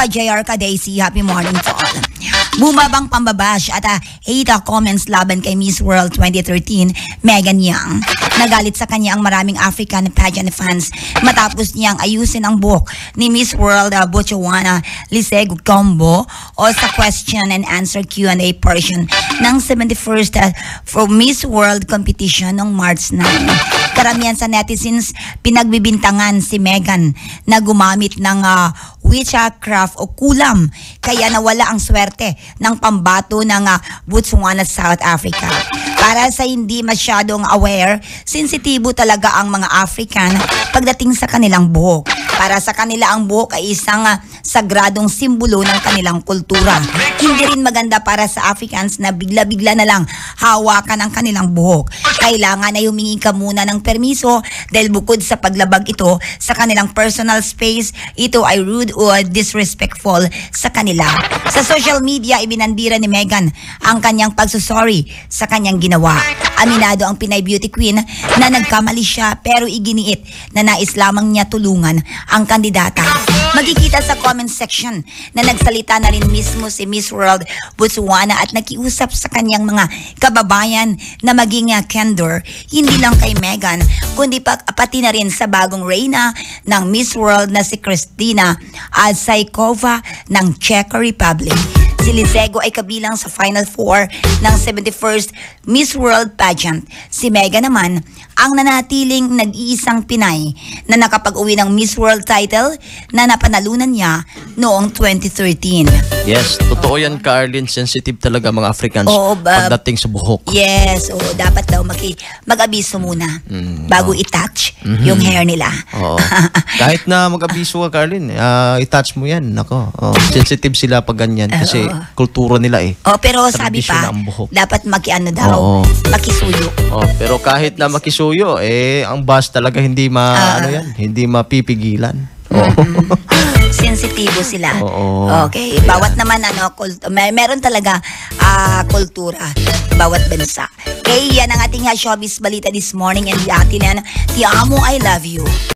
ka-JR ka-Daisy. Happy morning to all. Bumabang pambabash at 8 comments laban kay Miss World 2013, Megan Young. Nagalit sa kanya ang maraming African pageant fans matapos niyang ayusin ang buhok ni Miss World Botswana Liseg Combo o sa question and answer Q&A portion ng 71st for Miss World competition noong March 9. Karamihan sa netizens pinagbibintangan si Megan na gumamit ng witchcraft o kulam kaya nawala ang swerte ng pambato ng Botswana South Africa. Para sa hindi masyadong aware, sensitibo talaga ang mga African pagdating sa kanilang buhok. Para sa kanila ang buhok ay isang sagradong simbolo ng kanilang kultura. Hindi rin maganda para sa Africans na bigla-bigla na lang hawakan ang kanilang buhok. Kailangan ay humingi ka muna ng permiso dahil bukod sa paglabag ito sa kanilang personal space, ito ay rude o disrespectful sa kanila. Sa social media, ibinandira ni Megan ang kanyang pagsusorry sa kanyang ginawa. Aminado ang Pinay Beauty Queen na nagkamali siya pero iginiit na nais lamang niya tulungan ang kandidata. Magkikita sa comment section na nagsalita na rin mismo si Miss World Botswana at nakiusap sa kanyang mga kababayan na maging candor, hindi lang kay Megan, kundi pati na rin sa bagong reyna ng Miss World na si Kristina Alsaikova ng Czech Republic. Si Lisego ay kabilang sa Final Four ng 71st Miss World pageant. Si Megan naman ang nanatiling nag-iisang Pinay na nakapag-uwi ng Miss World title na napanalunan niya noong 2013. Yes, totoo yan, Carlin. Sensitive talaga mga Africans pagdating sa buhok. Yes, dapat daw mag-abiso muna bago i-touch yung hair nila. Kahit na mag-abiso ka, Carlin, i-touch mo yan. Nako, sensitive sila pag ganyan kasi kultura nila eh. Pero sabi pa, dapat makisuyo. Pero kahit na makisuyo, ang bus talaga hindi hindi mapipigilan. Sensitibo sila. Okay, bawat naman meron talaga kultura bawat bansa. Okay, yan ang ating showbiz balita this morning and the atin yan, Ti Amo, I love you.